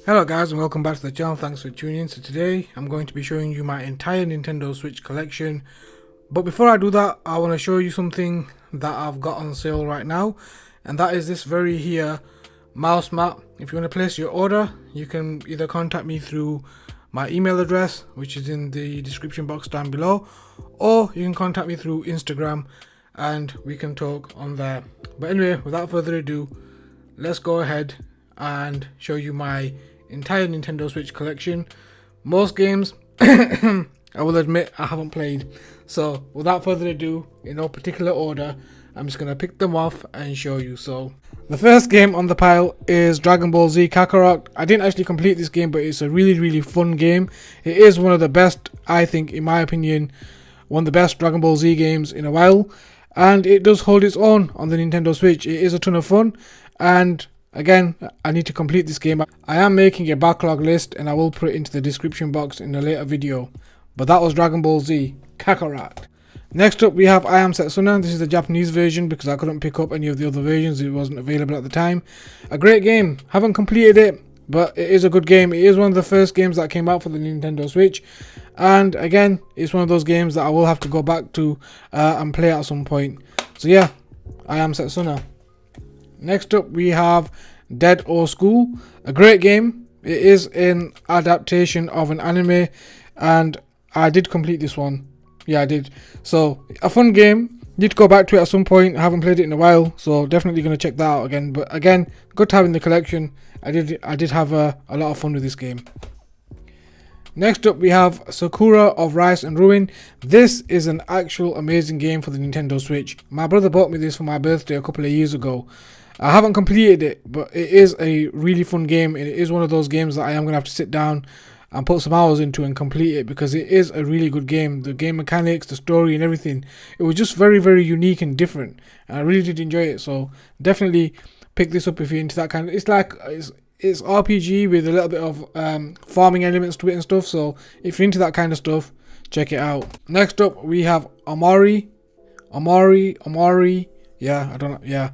Hello guys and welcome back to the channel. Thanks for tuning in. So today I'm going to be showing you my entire Nintendo Switch collection. But before I do that, I want to show you something that I've got on sale right now, and that is this very here mouse mat. If you want to place your order, you can either contact me through my email address, which is in the description box down below, or you can contact me through Instagram and we can talk on there. But anyway, without further ado, let's go ahead and show you my entire Nintendo Switch collection. Most games I will admit I haven't played, so without further ado, in no particular order, I'm just gonna pick them off and show you. So the first game on the pile is Dragon Ball Z Kakarot. I didn't actually complete this game, but it's a really fun game. It is one of the best, I think, in my opinion, one of the best Dragon Ball Z games in a while, and it does hold its own on the Nintendo Switch. It is a ton of fun, and again, I need to complete this game. I am making a backlog list and I will put it into the description box in a later video. But that was Dragon Ball Z Kakarot. Next up we have I Am Setsuna. This is the Japanese version because I couldn't pick up any of the other versions. It wasn't available at the time. A great game. Haven't completed it, but it is a good game. It is one of the first games that came out for the Nintendo Switch. And again, it's one of those games that I will have to go back to and play at some point. So yeah, I Am Setsuna. Next up we have Dead or School, a great game. It is an adaptation of an anime and I did complete this one. Yeah, I did. So a fun game. Need to go back to it at some point. I haven't played it in a while, so definitely going to check that out again. But again, good to have in the collection. I did have a lot of fun with this game. Next up we have Sakura of Rice and Ruin. This is an actual amazing game for the Nintendo Switch. My brother bought me this for my birthday a couple of years ago. I haven't completed it, but it is a really fun game, and it is one of those games that I am going to have to sit down and put some hours into and complete it, because it is a really good game. The game mechanics, the story and everything, it was just very unique and different, and I really did enjoy it. So definitely pick this up if you're into that kind of, it's RPG with a little bit of farming elements to it and stuff. So if you're into that kind of stuff, check it out. Next up we have Omori. Yeah, I don't know. Yeah,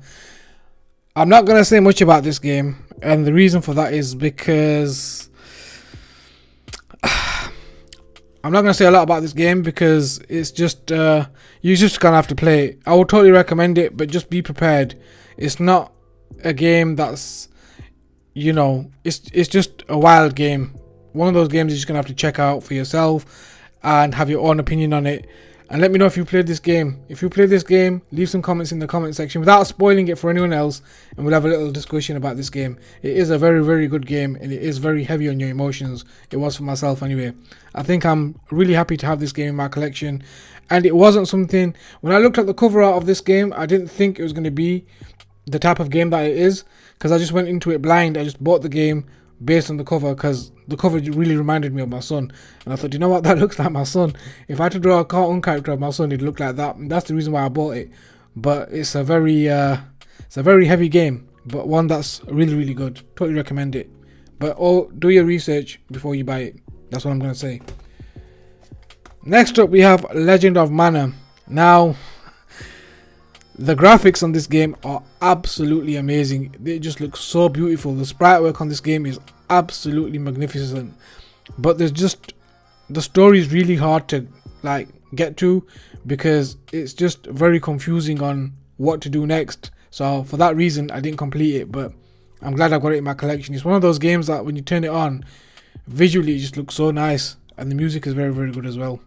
I'm not going to say much about this game, and the reason for that is because I'm not going to say a lot about this game because it's just you're just going to have to play it. I would totally recommend it, but just be prepared. It's not a game that's, you know, it's just a wild game. One of those games you're just going to have to check out for yourself and have your own opinion on it. And let me know if you played this game. If you played this game, leave some comments in the comment section without spoiling it for anyone else, and we'll have a little discussion about this game. It is a very good game, and it is very heavy on your emotions. It was for myself anyway. I think I'm really happy to have this game in my collection, and it wasn't something, when I looked at the cover art of this game, I didn't think it was going to be the type of game that it is, because I just went into it blind. I just bought the game based on the cover because the cover really reminded me of my son, and I thought, you know what, that looks like my son. If I had to draw a cartoon character of my son, it'd look like that, and that's the reason why I bought it. But it's a very heavy game, but one that's really good. Totally recommend it, but do your research before you buy it. That's what I'm going to say. Next up we have Legend of Mana. Now the graphics on this game are absolutely amazing. They just look so beautiful. The sprite work on this game is absolutely magnificent. But there's just, the story is really hard to like get to because it's just very confusing on what to do next. So for that reason I didn't complete it, but I'm glad I got it in my collection. It's one of those games that when you turn it on, visually it just looks so nice, and the music is very good as well.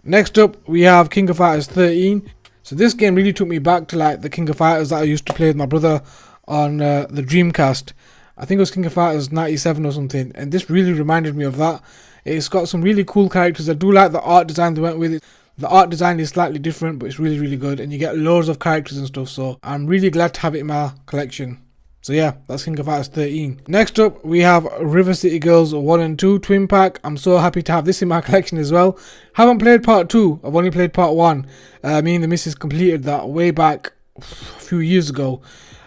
Next up we have King of Fighters 13. So this game really took me back to like the King of Fighters that I used to play with my brother on the Dreamcast. I think it was King of Fighters 97 or something, and this really reminded me of that. It's got some really cool characters. I do like the art design they went with it. The art design is slightly different, but it's really good, and you get loads of characters and stuff, so I'm really glad to have it in my collection. So yeah, that's King of Fighters 13. Next up we have River City Girls 1 and 2 Twin Pack. I'm so happy to have this in my collection as well. Haven't played part 2, I've only played part 1. Me and the missus completed that way back a few years ago.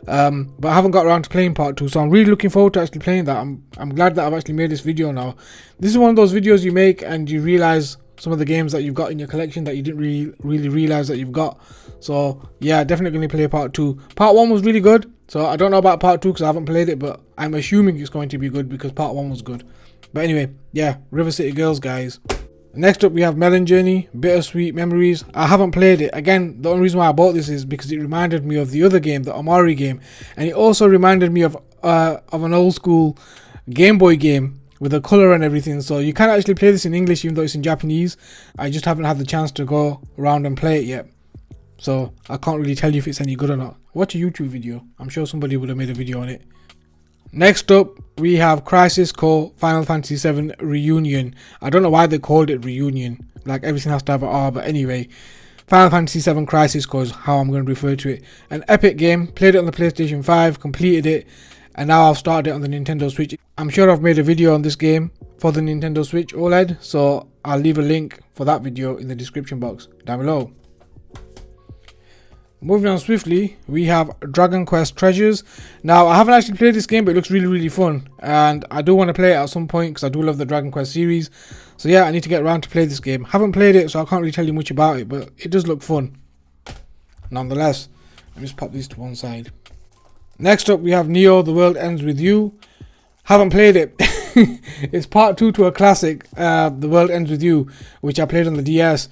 But I haven't got around to playing part 2, so I'm really looking forward to actually playing that. I'm glad that I've actually made this video now. This is one of those videos you make and you realise some of the games that you've got in your collection that you didn't really realise that you've got. So yeah, definitely going to play part 2. Part 1 was really good. So I don't know about part 2 because I haven't played it, but I'm assuming it's going to be good because part 1 was good. But anyway, yeah, River City Girls, guys. Next up, we have Melon Journey, Bittersweet Memories. I haven't played it. Again, the only reason why I bought this is because it reminded me of the other game, the Omari game. And it also reminded me of an old school Game Boy game with the colour and everything. So you can actually play this in English even though it's in Japanese. I just haven't had the chance to go around and play it yet. So I can't really tell you if it's any good or not. Watch a YouTube video. I'm sure somebody would have made a video on it. Next up, we have Crisis Core Final Fantasy VII Reunion. I don't know why they called it Reunion. Like, everything has to have an R, but anyway. Final Fantasy VII Crisis Core is how I'm going to refer to it. An epic game. Played it on the PlayStation 5, completed it, and now I've started it on the Nintendo Switch. I'm sure I've made a video on this game for the Nintendo Switch OLED, so I'll leave a link for that video in the description box down below. Moving on swiftly, we have Dragon Quest Treasures. Now, I haven't actually played this game, but it looks really, really fun. And I do want to play it at some point because I do love the Dragon Quest series. So yeah, I need to get around to play this game. Haven't played it, so I can't really tell you much about it, but it does look fun. Nonetheless, let me just pop these to one side. Next up, we have Neo, The World Ends With You. Haven't played it. It's part 2 to a classic, The World Ends With You, which I played on the DS.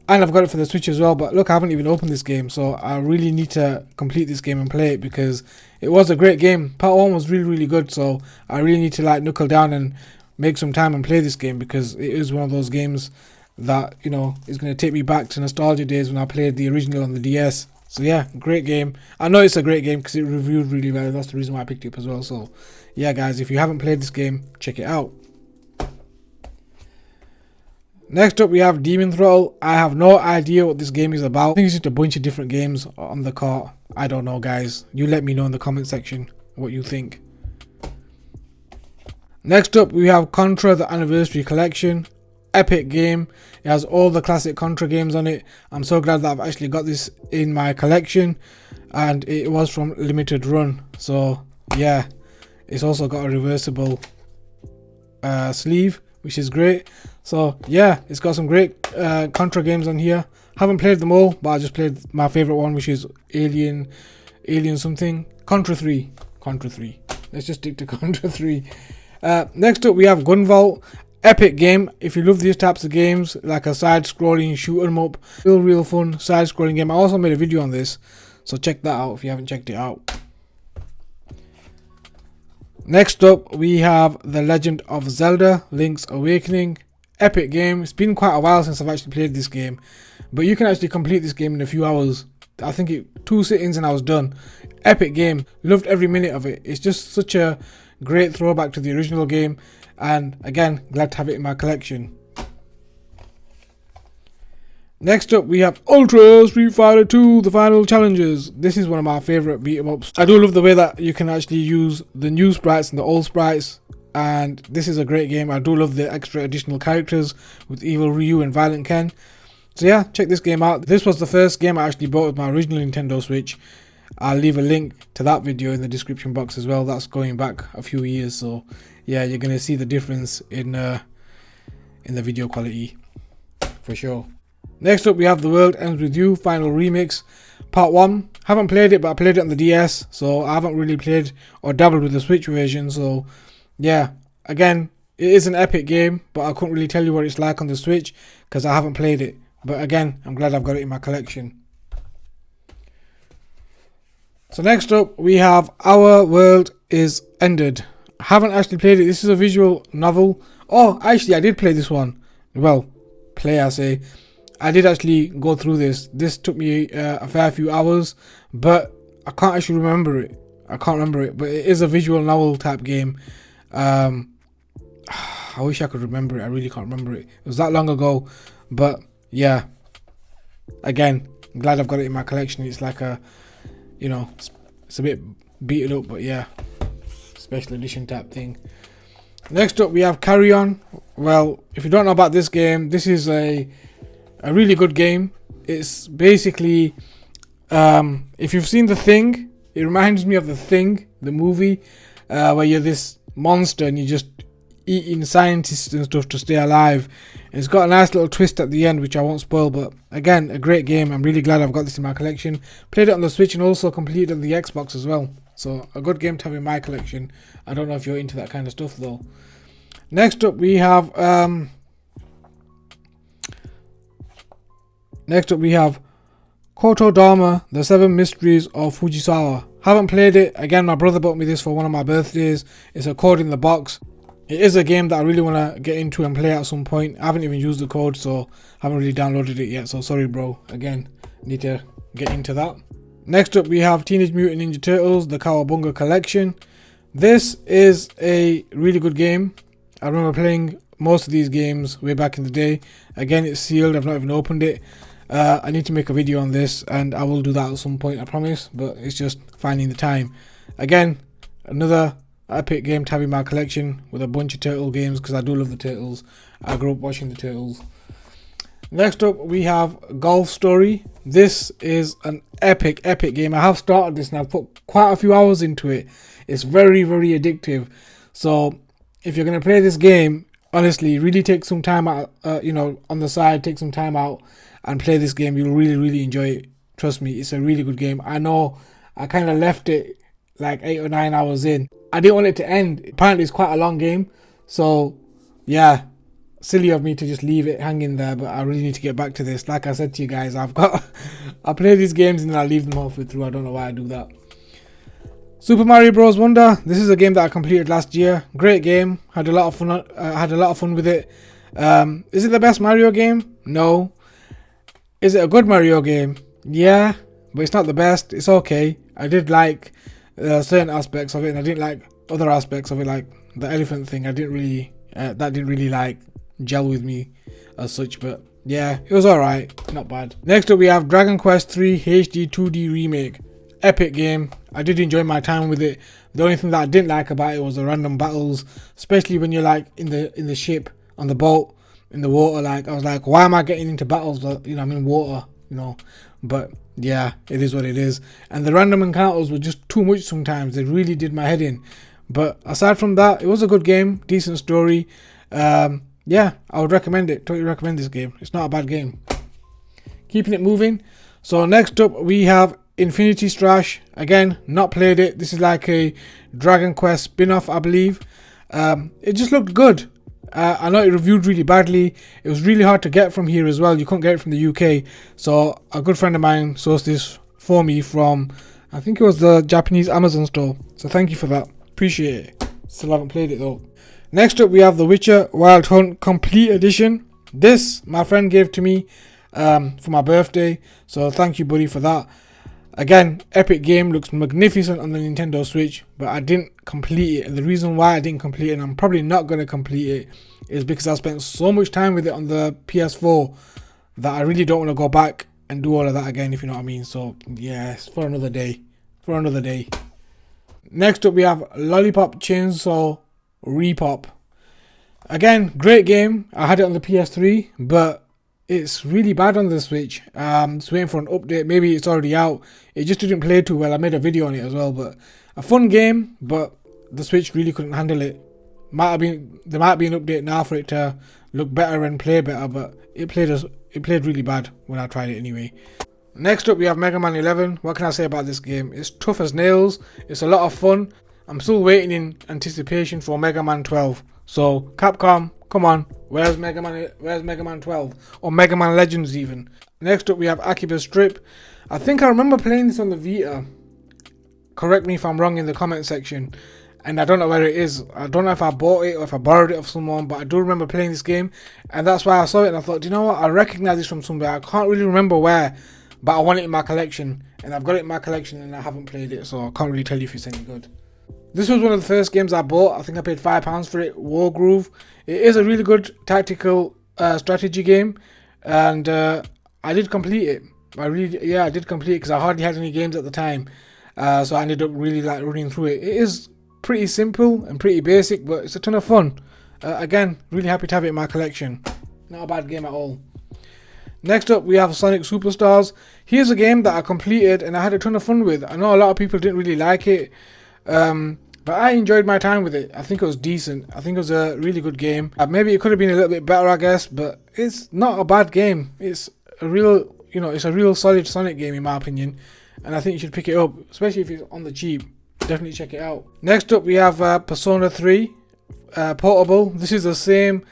And I've got it for the Switch as well, but look, I haven't even opened this game, so I really need to complete this game and play it because it was a great game. Part 1 was really, really good, so I really need to like knuckle down and make some time and play this game because it is one of those games that, you know, is going to take me back to nostalgia days when I played the original on the DS. So yeah, great game. I know it's a great game because it reviewed really well. That's the reason why I picked it up as well. So yeah, guys, if you haven't played this game, check it out. Next up, we have Demon Throttle. I have no idea what this game is about. I think it's just a bunch of different games on the cart. I don't know, guys. You let me know in the comment section what you think. Next up, we have Contra the Anniversary Collection. Epic game. It has all the classic Contra games on it. I'm so glad that I've actually got this in my collection. And it was from Limited Run. So, yeah. It's also got a reversible sleeve, which is great. So yeah, it's got some great Contra games on here. Haven't played them all, but I just played my favorite one, which is Alien something. Contra 3. Let's just stick to Contra 3. Next up, we have Gunvolt. Epic game. If you love these types of games, like a side-scrolling shoot 'em up, real fun side-scrolling game. I also made a video on this, so check that out if you haven't checked it out. Next up, we have The Legend of Zelda Link's Awakening. Epic game. It's been quite a while since I've actually played this game, but you can actually complete this game in a few hours. I think 2 sittings and I was done. Epic game. Loved every minute of it. It's just such a great throwback to the original game, and again, glad to have it in my collection. Next up, we have Ultra Street Fighter 2 The Final Challenges. This is one of my favourite beat-em-ups. I do love the way that you can actually use the new sprites and the old sprites, and this is a great game. I do love the extra additional characters with Evil Ryu and Violent Ken. So yeah, check this game out. This was the first game I actually bought with my original Nintendo Switch. I'll leave a link to that video in the description box as well. That's going back a few years, so yeah, you're gonna see the difference in the video quality for sure. Next up, we have The World Ends With You Final Remix Part 1. Haven't played it, but I played it on the DS, so I haven't really played or dabbled with the Switch version. So yeah, again, it is an epic game, but I couldn't really tell you what it's like on the Switch because I haven't played it. But again, I'm glad I've got it in my collection. So next up, we have Our World Is Ended. I haven't actually played it. This is a visual novel. Oh, actually, I did play this one. Well, I say. I did actually go through this. This took me a fair few hours, but I can't actually remember it. But it is a visual novel type game. I wish I could remember it. I really can't remember it. It was that long ago, but yeah. Again, I'm glad I've got it in my collection. It's like a, you know, it's a bit beaten up, but yeah, special edition type thing. Next up, we have Carry On. Well, if you don't know about this game, this is a really good game. It's basically, if you've seen The Thing, it reminds me of The Thing, the movie, where you're this monster and you're just eating scientists and stuff to stay alive. And it's got a nice little twist at the end, which I won't spoil, but again, a great game. I'm really glad I've got this in my collection. Played it on the Switch and also completed on the Xbox as well. So a good game to have in my collection. I don't know if you're into that kind of stuff though. Next up we have Kotodama, The Seven Mysteries of Fujisawa. Haven't played it. Again, my brother bought me this for one of my birthdays. It's a code in the box. It is a game that I really want to get into and play at some point. I haven't even used the code, so I haven't really downloaded it yet. So sorry, bro. Again, need to get into that. Next up, we have Teenage Mutant Ninja Turtles, the Kawabunga Collection. This is a really good game. I remember playing most of these games way back in the day. Again, it's sealed. I've not even opened it. I need to make a video on this, and I will do that at some point, I promise. But it's just finding the time. Again, another epic game to have in my collection with a bunch of turtle games, because I do love the turtles. I grew up watching the turtles. Next up we have Golf Story. This is an epic game. I have started this and I've put quite a few hours into it. It's very addictive. So if you're going to play this game, honestly, really take some time out, on the side, take some time out and play this game. You'll really enjoy it. Trust me, it's a really good game. I know I kind of left it like 8 or 9 hours in. I didn't want it to end. Apparently it's quite a long game, so yeah, silly of me to just leave it hanging there, but I really need to get back to this. Like I said to you guys, I play these games and then I leave them halfway through. I don't know why I do that. Super Mario Bros. Wonder. This is a game that I completed last year. Great game. Had a lot of fun with it. Is it the best Mario game? No. Is it a good Mario game? Yeah, but it's not the best. It's okay. I did like certain aspects of it, and I didn't like other aspects of it, like the elephant thing. I didn't really that didn't really like gel with me as such, but yeah, it was alright, not bad. Next up we have Dragon Quest 3 HD 2D Remake. Epic game. I did enjoy my time with it. The only thing that I didn't like about it was the random battles, especially when you're like in the ship, on the boat, in the water. Like I was like, why am I getting into battles? I'm in water, but yeah, it is what it is. And the random encounters were just too much sometimes. They really did my head in. But aside from that, it was a good game, decent story. Yeah, I would recommend it. Totally recommend this game. It's not a bad game. Keeping it moving. So next up we have Infinity Strash. Again, not played it. This is like a Dragon Quest spin-off, I believe. It just looked good. I know it reviewed really badly. It was really hard to get from here as well. You couldn't get it from the UK. So a good friend of mine sourced this for me from, I think it was the Japanese Amazon store. So thank you for that. Appreciate it. Still haven't played it though. Next up we have The Witcher Wild Hunt Complete Edition. This my friend gave to me for my birthday. So thank you, buddy, for that. Again, epic game, looks magnificent on the Nintendo Switch, but I didn't complete it. And the reason why I didn't complete it, and I'm probably not going to complete it, is because I spent so much time with it on the PS4 that I really don't want to go back and do all of that again, if you know what I mean. So yeah, it's for another day. For another day. Next up we have Lollipop Chainsaw Repop. Again, great game. I had it on the PS3, but it's really bad on the Switch. Just waiting for an update. Maybe it's already out. It just didn't play too well. I made a video on it as well, but a fun game, but the Switch really couldn't handle it. There might be an update now for it to look better and play better, but it played really bad when I tried it anyway. Next up we have Mega Man 11. What can I say about this game? It's tough as nails. It's a lot of fun. I'm still waiting in anticipation for Mega Man 12. So Capcom, come on, where's Mega Man 12? Or Mega Man Legends even? Next up we have Akiba Strip. I think I remember playing this on the Vita. Correct me if I'm wrong in the comment section. And I don't know where it is. I don't know if I bought it or if I borrowed it off someone, but I do remember playing this game. And that's why I saw it and I thought, do you know what? I recognize this from somewhere. I can't really remember where, but I want it in my collection. And I've got it in my collection and I haven't played it, so I can't really tell you if it's any good. This was one of the first games I bought. I think I paid £5 for it. Wargroove. It is a really good tactical strategy game, and I did complete it. I did complete it because I hardly had any games at the time, so I ended up really like running through it. It is pretty simple and pretty basic, but it's a ton of fun. Again, really happy to have it in my collection. Not a bad game at all. Next up we have Sonic Superstars. Here's a game that I completed and I had a ton of fun with. I know a lot of people didn't really like it, but I enjoyed my time with it. I think it was decent. I think it was a really good game. Maybe it could have been a little bit better, I guess, but it's not a bad game. It's a real, it's a real solid Sonic game in my opinion, and I think you should pick it up, especially if it's on the cheap. definitely check it out. Next up we have Persona 3 Portable. This is the same,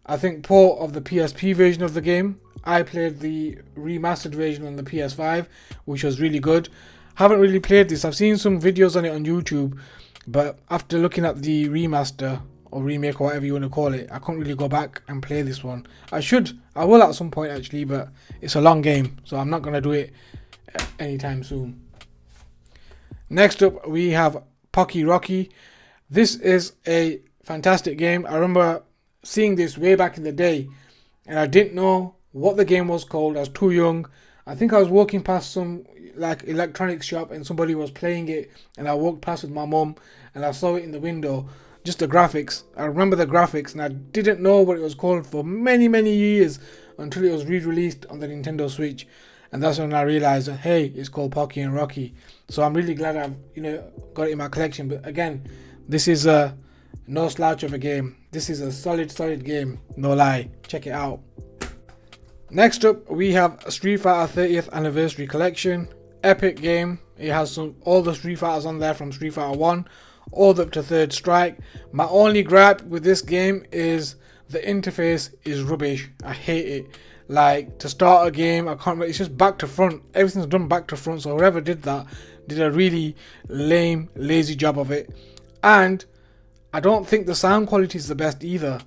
I think, port of the PSP version of the game. I played the remastered version on the PS5, which was really good. Haven't really played this. I've seen some videos on it on YouTube, but after looking at the remaster or remake or whatever you want to call it, I can't really go back and play this one. I will at some point actually, but it's a long game, so I'm not going to do it anytime soon. Next up we have Pocky Rocky. This is a fantastic game. I remember seeing this way back in the day, and I didn't know what the game was called. I was too young. I think I was walking past some like electronics shop and somebody was playing it, and I walked past with my mum and I saw it in the window. Just the graphics. I remember the graphics, and I didn't know what it was called for many years until it was re-released on the Nintendo Switch, and that's when I realized that, hey, it's called Pocky and Rocky. So I'm really glad I've got it in my collection. But again, this is no slouch of a game. This is a solid game, no lie. Check it out. Next up we have Street Fighter 30th Anniversary Collection. Epic game. It has all the Street Fighters on there from Street Fighter 1 all the up to Third Strike. My only gripe with this game is the interface is rubbish. I hate it. Like, to start a game, I can't. It's just back to front. Everything's done back to front. So whoever did that did a really lame, lazy job of it. And I don't think the sound quality is the best either.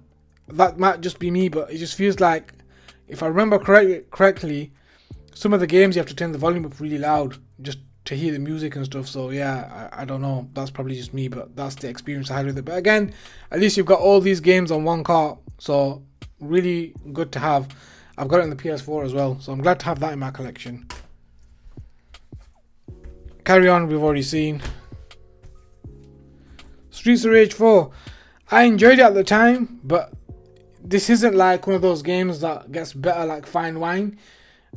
That might just be me, but it just feels like, if I remember correctly, some of the games you have to turn the volume up really loud just to hear the music and stuff. So yeah, I don't know. That's probably just me, but that's the experience I had with it. But again, at least you've got all these games on one cart, so really good to have. I've got it on the PS4 as well, so I'm glad to have that in my collection. Carry On, we've already seen. Streets of Rage 4. I enjoyed it at the time, but this isn't like one of those games that gets better like fine wine.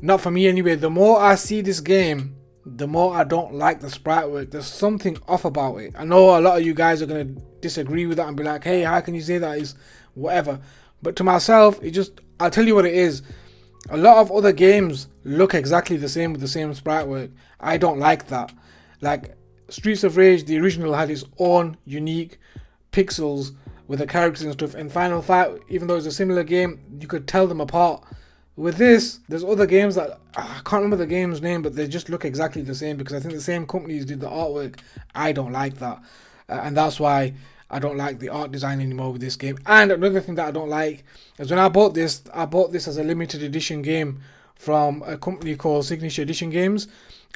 Not for me anyway. The more I see this game, the more I don't like the sprite work. There's something off about it. I know a lot of you guys are going to disagree with that and be like, hey, how can you say that is whatever? But to myself, I'll tell you what it is. A lot of other games look exactly the same with the same sprite work. I don't like that. Like Streets of Rage, the original, had its own unique pixels with the characters and stuff. And Final Fight, even though it's a similar game, you could tell them apart. With this, there's other games that I can't remember the game's name, but they just look exactly the same because I think the same companies did the artwork. I don't like that, and that's why I don't like the art design anymore with this game. And another thing that I don't like is when I bought this as a limited edition game from a company called Signature Edition Games,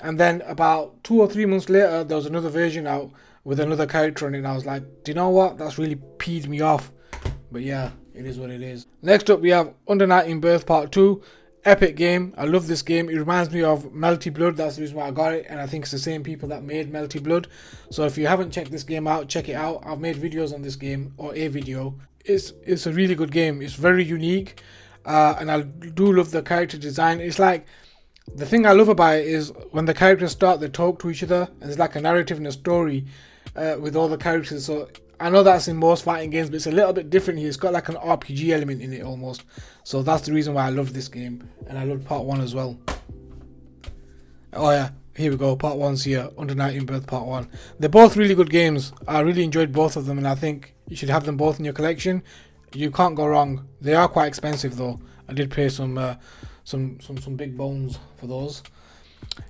and then about 2 or 3 months later, there was another version out with another character in it, and I was like, do you know what? That's really peed me off. But yeah, it is what it is. Next up we have Under Night in Birth Part 2. Epic game. I love this game. It reminds me of Melty Blood. That's the reason why I got it, and I think it's the same people that made Melty Blood. So if you haven't checked this game out, check it out. I've made videos on this game, or a video. It's a really good game. It's very unique, and I do love the character design. It's like, the thing I love about it is when the characters start, they talk to each other, and it's like a narrative and a story with all the characters. So I know that's in most fighting games, but it's a little bit different here. It's got like an RPG element in it almost. So that's the reason why I love this game. And I love Part 1 as well. Oh yeah, here we go. Part 1's here. Under Night in Birth Part 1. They're both really good games. I really enjoyed both of them, and I think you should have them both in your collection. You can't go wrong. They are quite expensive though. I did pay some big bones for those.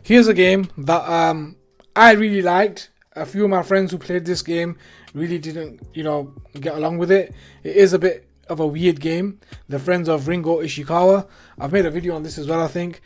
Here's a game that I really liked. A few of my friends who played this game really didn't, get along with it. It is a bit of a weird game. The Friends of Ringo Ishikawa. I've made a video on this as well, I think.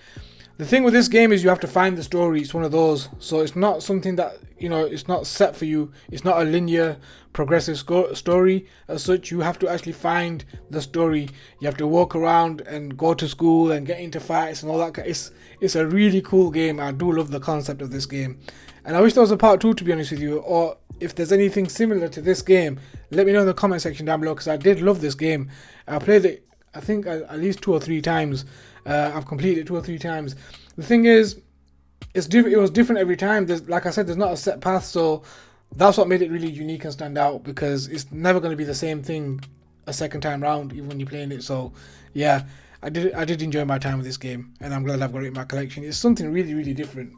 The thing with this game is you have to find the story. It's one of those. So it's not something that, it's not set for you. It's not a linear, progressive story as such. You have to actually find the story. You have to walk around and go to school and get into fights and all that. It's a really cool game. I do love the concept of this game. And I wish there was a part 2, to be honest with you. Or if there's anything similar to this game, let me know in the comment section down below, because I did love this game. I played it, I think, at least 2 or 3 times. I've completed it 2 or 3 times. The thing is, it was different every time. Like I said, there's not a set path, so that's what made it really unique and stand out, because it's never going to be the same thing a second time round, even when you're playing it. So yeah, I did enjoy my time with this game, and I'm glad I've got it in my collection. It's something really, really different.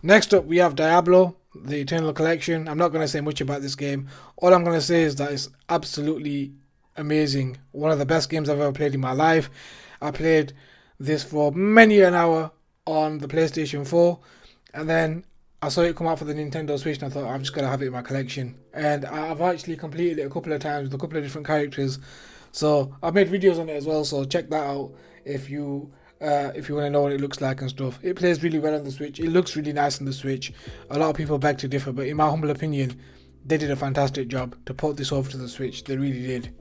Next up, we have Diablo, the Eternal Collection. I'm not going to say much about this game. All I'm going to say is that it's absolutely amazing. One of the best games I've ever played in my life. I played this for many an hour on the PlayStation 4, and then I saw it come out for the Nintendo Switch, and I thought I'm just going to have it in my collection. And I've actually completed it a couple of times with a couple of different characters. So I've made videos on it as well, so check that out if you want to know what it looks like and stuff. It plays really well on the Switch. It looks really nice on the Switch. A lot of people beg to differ, but in my humble opinion, they did a fantastic job to port this over to the Switch. They really did.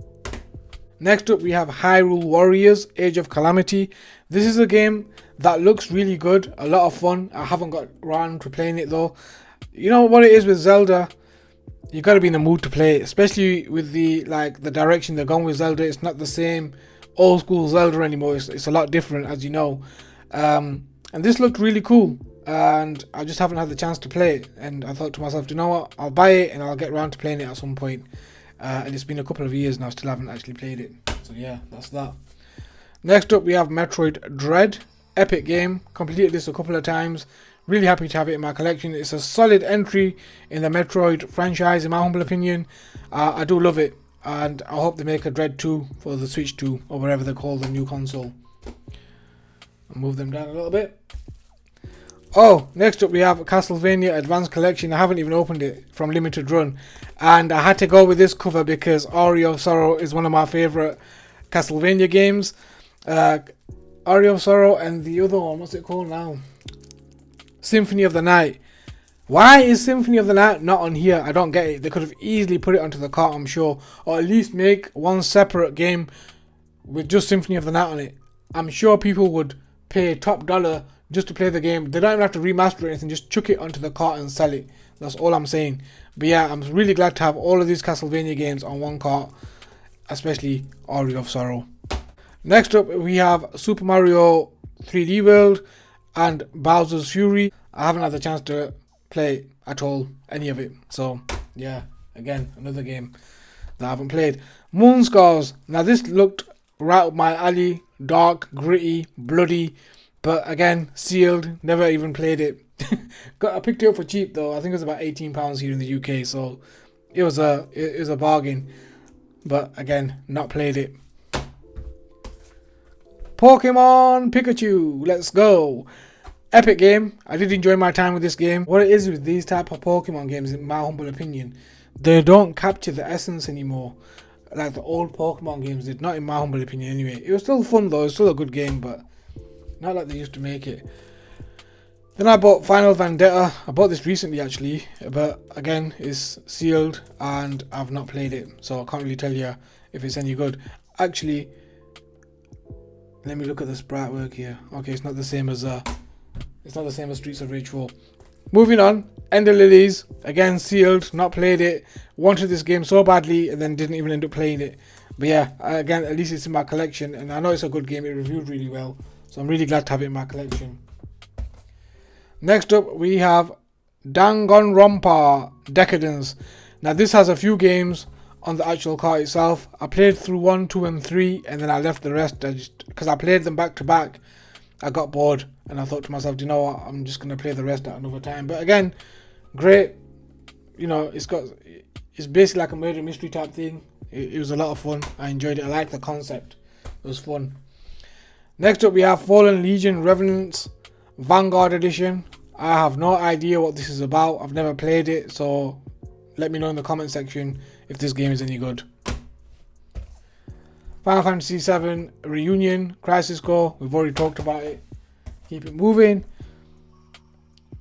Next up, we have Hyrule Warriors Age of Calamity. This is a game that looks really good, a lot of fun. I haven't got around to playing it though. You know what it is with Zelda? You got to be in the mood to play it, especially with the direction they're going with Zelda. It's not the same old school Zelda anymore. It's a lot different, as you know. And this looked really cool, and I just haven't had the chance to play it. And I thought to myself, you know what? I'll buy it and I'll get around to playing it at some point. And it's been a couple of years now, still haven't actually played it. So yeah, that's that. Next up, we have Metroid Dread. Epic game. Completed this a couple of times. Really happy to have it in my collection. It's a solid entry in the Metroid franchise, in my humble opinion. I do love it, and I hope they make a Dread 2 for the Switch 2, or whatever they call the new console. I'll move them down a little bit. Oh, next up we have Castlevania Advanced Collection. I haven't even opened it, from Limited Run, and I had to go with this cover because Ori of Sorrow is one of my favourite Castlevania games. Ori of Sorrow and the other one, what's it called now? Symphony of the Night. Why is Symphony of the Night not on here? I don't get it. They could have easily put it onto the cart, I'm sure, or at least make one separate game with just Symphony of the Night on it. I'm sure people would pay top dollar just to play the game. They don't even have to remaster it or anything, just chuck it onto the cart and sell it. That's all I'm saying. But yeah, I'm really glad to have all of these Castlevania games on one cart, especially Ori of Sorrow. Next up, we have Super Mario 3D World and Bowser's Fury. I haven't had the chance to play at all, any of it. So yeah, again, another game that I haven't played. Moonscars. Now this looked right up my alley. Dark, gritty, bloody, but again, sealed. Never even played it. I picked it up for cheap though. I think it was about £18 here in the UK, so it was a bargain. But again, not played it. Pokemon Pikachu, let's go. Epic game. I did enjoy my time with this game. What it is with these type of Pokemon games, in my humble opinion, they don't capture the essence anymore, like the old Pokemon games did. Not in my humble opinion anyway. It was still fun though, it was still a good game, but not like they used to make it. Then I bought Final Vendetta. I bought this recently actually, but again, it's sealed and I've not played it, so I can't really tell you if it's any good. Actually, let me look at the sprite work here. Okay, it's not the same as Streets of Rage 4. Moving on, Ender Lilies, again sealed, not played it. Wanted this game so badly and then didn't even end up playing it. But yeah, again, at least it's in my collection, and I know it's a good game. It reviewed really well, so I'm really glad to have it in my collection. Next up, we have Danganronpa Decadence. Now this has a few games on the actual cart itself. I played through 1, 2 and 3, and then I left the rest because I played them back to back. I got bored and I thought to myself, you know what, I'm just going to play the rest at another time. But again, great. You know, it's basically like a murder mystery type thing. It was a lot of fun. I enjoyed it. I liked the concept. It was fun. Next up, we have Fallen Legion Revenants Vanguard Edition. I have no idea what this is about. I've never played it, so let me know in the comment section if this game is any good. Final Fantasy VII Reunion Crisis Core. We've already talked about it. Keep it moving.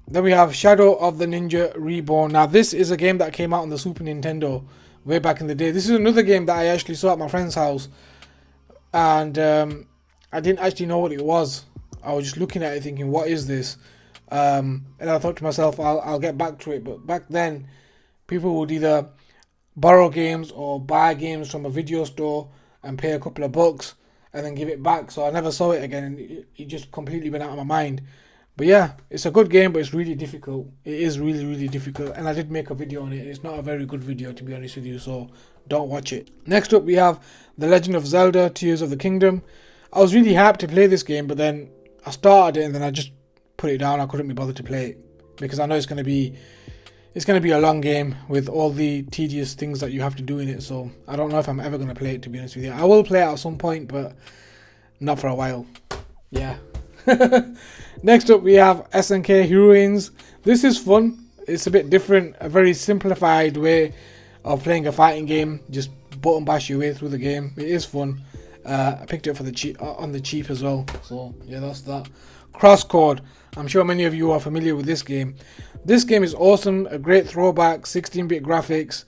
Then we have Shadow of the Ninja Reborn. Now this is a game that came out on the Super Nintendo way back in the day. This is another game that I actually saw at my friend's house, and I didn't actually know what it was. I was just looking at it thinking, what is this? And I thought to myself, I'll get back to it. But back then, people would either borrow games or buy games from a video store and pay a couple of bucks and then give it back. So I never saw it again, and it just completely went out of my mind. But yeah, it's a good game, but it's really difficult. It is really, really difficult, and I did make a video on it. It's not a very good video, to be honest with you, so don't watch it. Next up, we have The Legend of Zelda Tears of the Kingdom. I was really hyped to play this game, but then I started it and then I just put it down. I couldn't be bothered to play it. because I know it's gonna be a long game with all the tedious things that you have to do in it. So I don't know if I'm ever gonna play it, to be honest with you. I will play it at some point, but not for a while. Yeah. Next up we have SNK Heroines. This is fun. It's a bit different, a very simplified way of playing a fighting game. Just button bash your way through the game. It is fun. I picked it up for the cheap on the cheap as well. So yeah, that's that. Crosscode. I'm sure many of you are familiar with this game. This game is awesome. A great throwback. 16-bit graphics,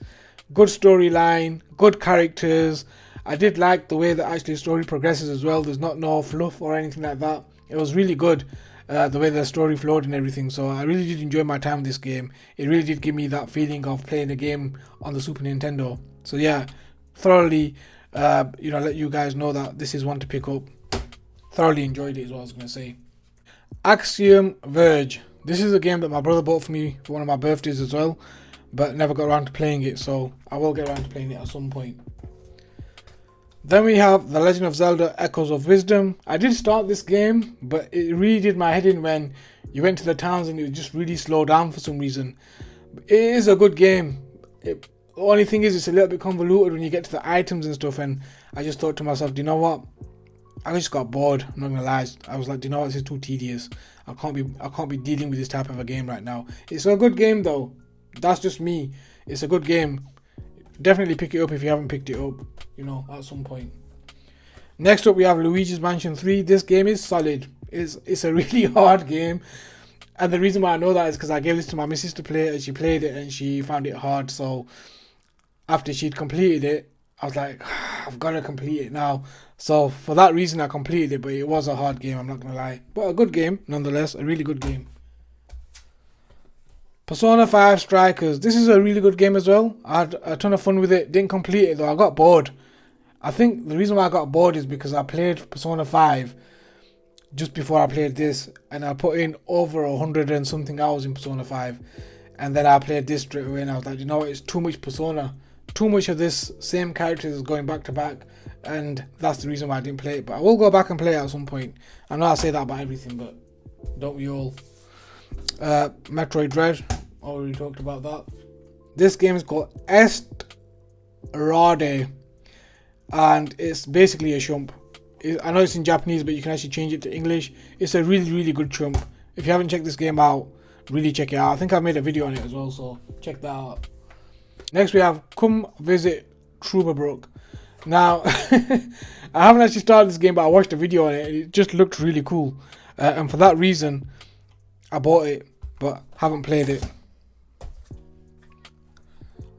good storyline, good characters. I did like the way that actually story progresses as well. There's not no fluff or anything like that. It was really good, the way the story flowed and everything. So I really did enjoy my time with this game. It really did give me that feeling of playing a game on the Super Nintendo. So yeah, thoroughly, let you guys know that this is one to pick up. Thoroughly enjoyed it is what I was going to say. Axiom Verge. This is a game that my brother bought for me for one of my birthdays as well, but never got around to playing it. So I will get around to playing it at some point. Then we have The Legend of Zelda Echoes of Wisdom. I did start this game, but it really did my head in when you went to the towns and it would just really slow down for some reason. It is a good game. The only thing is it's a little bit convoluted when you get to the items and stuff, and I just thought to myself, do you know what? I just got bored, I'm not gonna lie. I was like, do you know what, this is too tedious. I can't be dealing with this type of a game right now. It's a good game though. That's just me. It's a good game. Definitely pick it up if you haven't picked it up, at some point. Next up we have Luigi's Mansion 3. This game is solid. It's a really hard game, and the reason why I know that is because I gave this to my missus to play, and she played it and she found it hard. So after she'd completed it, I was like, I've got to complete it now. So for that reason I completed it, but it was a hard game, I'm not gonna lie, but a good game nonetheless. A really good game. Persona 5 Strikers. This is a really good game as well. I had a ton of fun with it. Didn't complete it though. I got bored. I think the reason why I got bored is because I played Persona 5 just before I played this, and I put in over 100 and something hours in Persona 5, and then I played this straight away and I was like, it's too much Persona. Too much of this same characters going back to back, and that's the reason why I didn't play it. But I will go back and play it at some point. I know I say that about everything, but don't we all? Metroid Dread, already talked about that. This game is called Est Rade, and it's basically a chump. I know it's in Japanese, but you can actually change it to English. It's a really, really good chump. If you haven't checked this game out, really check it out. I think I've made a video on it as well, so check that out. Next we have Come Visit Truberbrook. Now, I haven't actually started this game, but I watched a video on it. It just looked really cool, and for that reason I bought it, but haven't played it.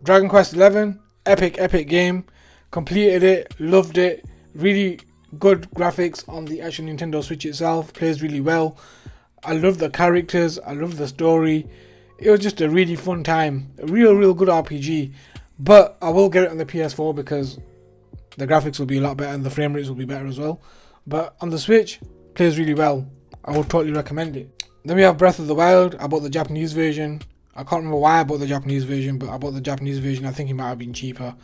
Dragon Quest 11, epic game. Completed it, loved it. Really good graphics on the actual Nintendo Switch itself. Plays really well. I love the characters. I love the story. It was just a really fun time. A real good RPG. But I will get it on the PS4 because the graphics will be a lot better and the frame rates will be better as well. But on the Switch, plays really well. I would totally recommend it. Then we have Breath of the Wild. I bought the Japanese version. I can't remember why I bought the Japanese version, but I bought the Japanese version. I think it might have been cheaper.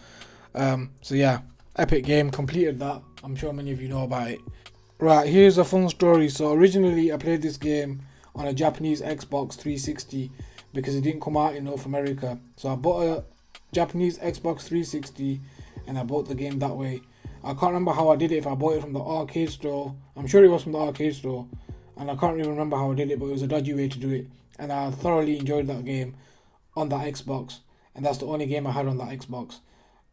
So yeah, epic game. Completed that. I'm sure many of you know about it. Right, here's a fun story. So originally I played this game on a Japanese Xbox 360 because it didn't come out in North America. So I bought a Japanese Xbox 360 and I bought the game that way. I can't remember how I did it, if I bought it from the arcade store. I'm sure it was from the arcade store, and I can't even remember how I did it, but it was a dodgy way to do it. And I thoroughly enjoyed that game on that Xbox, and that's the only game I had on that Xbox,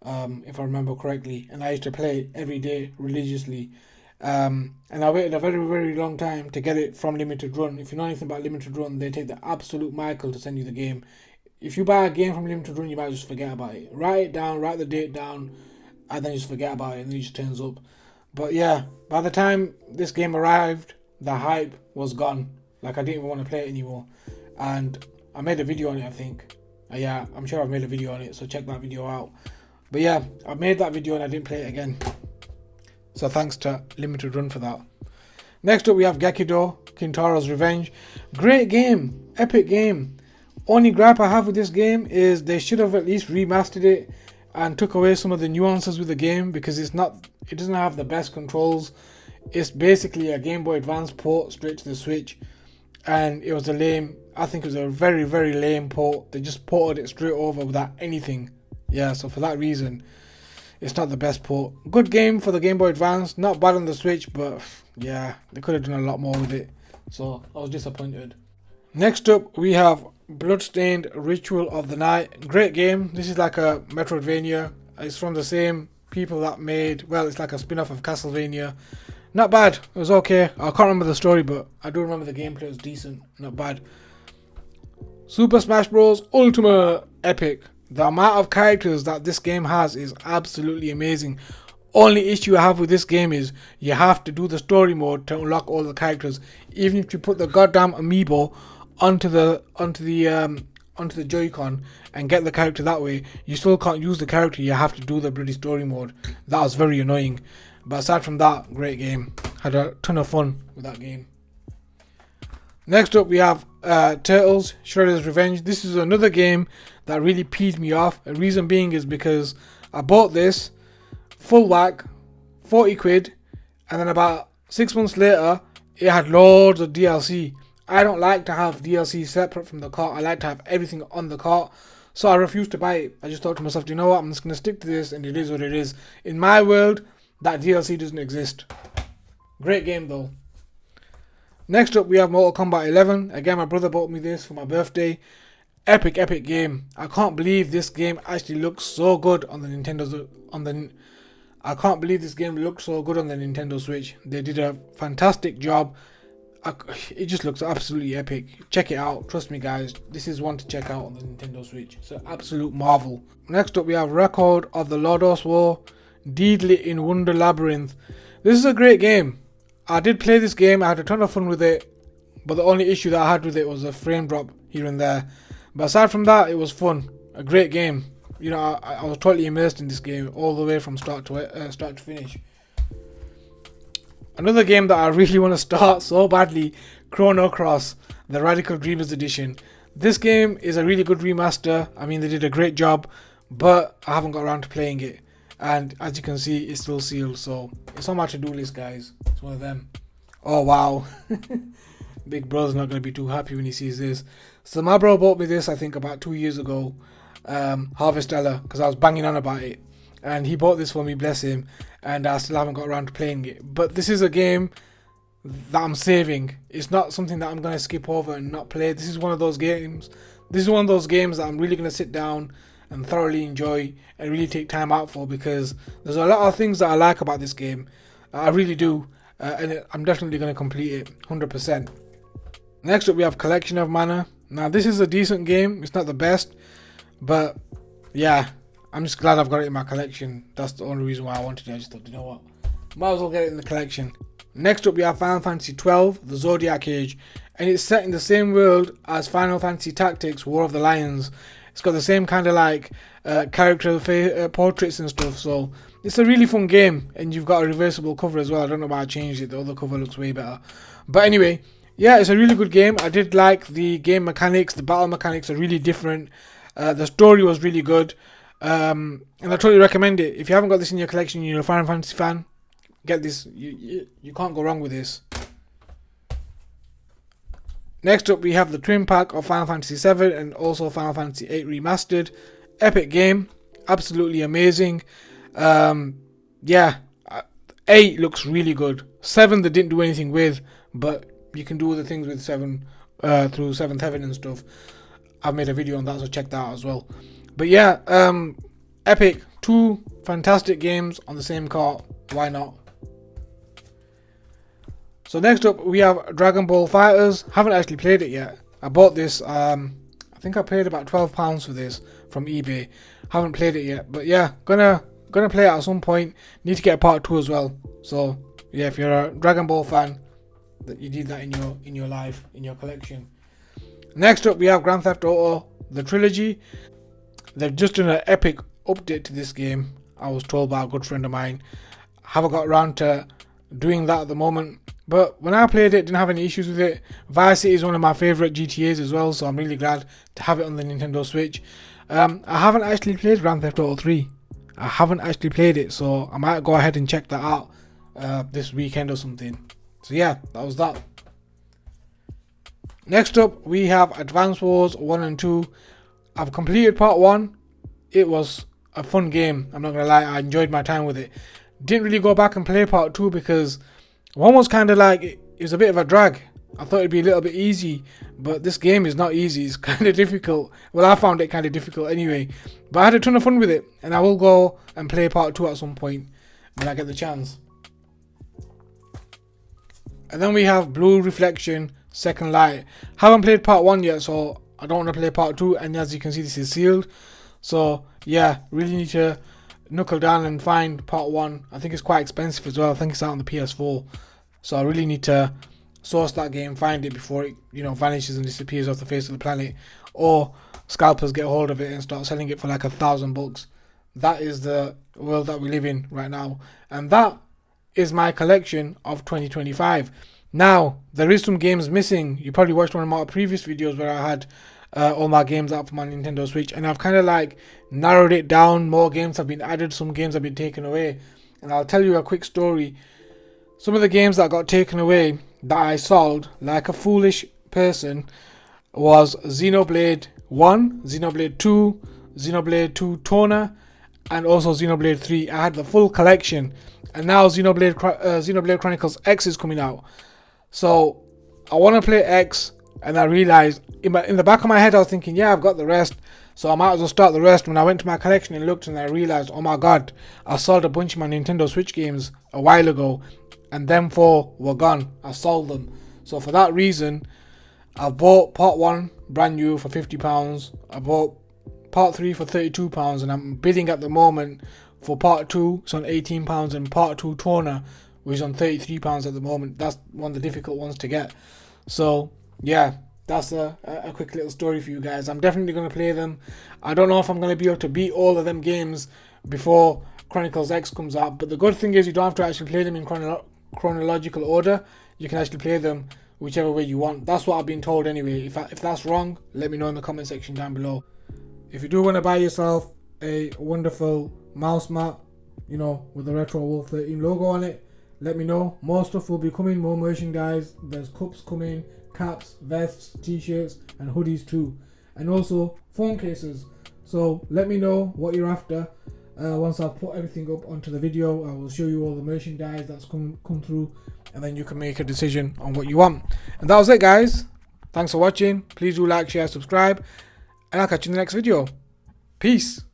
if I remember correctly. And I used to play it every day religiously. And I waited a very long time to get it from Limited Run. If you know anything about Limited Run, they take the absolute Michael to send you the game. If you buy a game from Limited Run, you might just forget about it. Write it down, write the date down, and then just forget about it, and then it just turns up. But yeah, by the time this game arrived, the hype was gone. Like, I didn't even want to play it anymore. And I made a video on it, I think. Yeah, I'm sure I've made a video on it, so check that video out. But yeah, I made that video and I didn't play it again. So thanks to Limited Run for that. Next up we have Gekido, Kintaro's Revenge. Great game, epic game. Only gripe I have with this game is they should have at least remastered it and took away some of the nuances with the game, because it doesn't have the best controls. It's basically a Game Boy Advance port straight to the Switch, and it was a lame. I think it was a very, very lame port. They just ported it straight over without anything. Yeah, so for that reason, it's not the best port. Good game for the Game Boy Advance. Not bad on the Switch, but yeah, they could have done a lot more with it. So I was disappointed. Next up, we have Bloodstained Ritual of the Night. Great game. This is like a Metroidvania. It's from the same people that made, well, it's like a spin-off of Castlevania. Not bad. It was okay. I can't remember the story, but I do remember the gameplay was decent. Not bad. Super Smash Bros. Ultimate Epic. The amount of characters that this game has is absolutely amazing. Only issue I have with this game is you have to do the story mode to unlock all the characters. Even if you put the goddamn amiibo onto the Joy-Con and get the character that way, you still can't use the character. You have to do the bloody story mode. That was very annoying. But aside from that, great game. Had a ton of fun with that game. Next up, we have Turtles Shredder's Revenge. This is another game that really peed me off. The reason being is because I bought this full whack, 40 quid, and then about 6 months later, it had loads of DLC. I don't like to have DLC separate from the cart. I like to have everything on the cart. So I refused to buy it. I just thought to myself, you know what, I'm just going to stick to this, and it is what it is. In my world, that DLC doesn't exist. Great game though. Next up, we have Mortal Kombat 11. Again, my brother bought me this for my birthday. Epic game. I can't believe this game actually looks so good on the I can't believe this game looks so good on the Nintendo Switch. They did a fantastic job. It just looks absolutely epic. Check it out. Trust me, guys. This is one to check out on the Nintendo Switch. It's an absolute marvel. Next up, we have Record of the Lodos War. Deedlit in Wonder Labyrinth. This is a great game. I did play this game. I had a ton of fun with it. But the only issue that I had with it was a frame drop here and there. But aside from that, it was fun. A great game. You know, I was totally immersed in this game all the way from start to finish. Another game that I really want to start so badly, Chrono Cross, the Radical Dreamers Edition. This game is a really good remaster. I mean, they did a great job, but I haven't got around to playing it. And as you can see, it's still sealed, so it's on my to-do list, guys. It's one of them. Oh, wow. Big brother's not going to be too happy when he sees this. So my bro bought me this, I think, about 2 years ago. Harvestella, because I was banging on about it. And he bought this for me, bless him. And I still haven't got around to playing it. But this is a game that I'm saving. It's not something that I'm going to skip over and not play. This is one of those games. This is one of those games that I'm really going to sit down and thoroughly enjoy and really take time out for, because there's a lot of things that I like about this game. I really do. And I'm definitely going to complete it 100%. Next up, we have Collection of Mana. Now, this is a decent game. It's not the best, but yeah, I'm just glad I've got it in my collection. That's the only reason why I wanted it. I just thought, you know what, might as well get it in the collection. Next up, we have Final Fantasy XII, the Zodiac Age, and it's set in the same world as Final Fantasy Tactics, War of the Lions. It's got the same kind of like character portraits and stuff, so it's a really fun game. And you've got a reversible cover as well. I don't know why I changed it. The other cover looks way better. But anyway, yeah, it's a really good game. I did like the game mechanics. The battle mechanics are really different. The story was really good. And I totally recommend it. If you haven't got this in your collection, you're a Final Fantasy fan, get this. You can't go wrong with this. Next up, we have the twin pack of Final Fantasy VII and also Final Fantasy VIII Remastered. Epic game, absolutely amazing. Yeah, 8 looks really good. 7 they didn't do anything with, but you can do other things with 7 through 7th Heaven and stuff. I've made a video on that, so check that out as well. But yeah, Epic, 2 fantastic games on the same cart. Why not? So next up, we have Dragon Ball FighterZ. Haven't actually played it yet. I bought this. I think I paid about £12 for this from eBay. Haven't played it yet, but yeah, gonna play it at some point. Need to get a part 2 as well. So yeah, if you're a Dragon Ball fan, that you need that in your life, in your collection. Next up, we have Grand Theft Auto, the trilogy. They've just done an epic update to this game. I was told by a good friend of mine. Haven't got around to doing that at the moment. But when I played it, didn't have any issues with it. Vice City is one of my favourite GTAs as well, so I'm really glad to have it on the Nintendo Switch. I haven't actually played Grand Theft Auto 3. I haven't actually played it, so I might go ahead and check that out this weekend or something. So yeah, that was that. Next up, we have Advance Wars 1 and 2. I've completed part 1. It was a fun game. I'm not going to lie, I enjoyed my time with it. Didn't really go back and play part 2 because 1 was kind of like, it was a bit of a drag. I thought it'd be a little bit easy, but this game is not easy. It's kind of difficult. Well, I found it kind of difficult anyway. But I had a ton of fun with it, and I will go and play part 2 at some point when I get the chance. And then we have Blue Reflection Second Light. Haven't played part 1 yet, so I don't want to play part 2. And as you can see, this is sealed. So yeah, really need to knuckle down and find part 1. I think it's quite expensive as well. I think it's out on the PS4. So I really need to source that game, find it before it, vanishes and disappears off the face of the planet, or scalpers get hold of it and start selling it for like $1,000. That is the world that we live in right now, and that is my collection of 2025. Now there is some games missing. You probably watched one of my previous videos where I had all my games out for my Nintendo Switch, and I've kind of like narrowed it down. More games have been added, some games have been taken away, and I'll tell you a quick story. Some of the games that got taken away that I sold like a foolish person was Xenoblade 1, Xenoblade 2, Xenoblade 2 Toner, and also Xenoblade 3. I had the full collection, and now Xenoblade Chronicles X is coming out. So I want to play X, and I realized in the back of my head I was thinking, yeah, I've got the rest, so I might as well start the rest. When I went to my collection and looked, and I realized, oh my god, I sold a bunch of my Nintendo Switch games a while ago, and them 4 were gone. I sold them. So for that reason, I've bought part 1 brand new for £50. I bought part 3 for £32, and I'm bidding at the moment for part 2. It's on £18, and part 2 Toner, which is on £33 at the moment. That's one of the difficult ones to get. So yeah, that's a quick little story for you guys. I'm definitely going to play them. I don't know if I'm going to be able to beat all of them games before Chronicles X comes out, but the good thing is you don't have to actually play them in chronological order. You can actually play them whichever way you want. That's what I've been told anyway. If that's wrong, let me know in the comment section down below. If you do want to buy yourself a wonderful mouse mat, with the Retro Wolf 13 logo on it, let me know. More stuff will be coming, more merchandise. There's cups coming, caps, vests, t-shirts, and hoodies too, and also phone cases. So let me know what you're after. Once I've put everything up onto the video, I will show you all the merchandise that's come through, and then you can make a decision on what you want. And that was it, guys. Thanks for watching. Please do like, share, subscribe, and I'll catch you in the next video. Peace.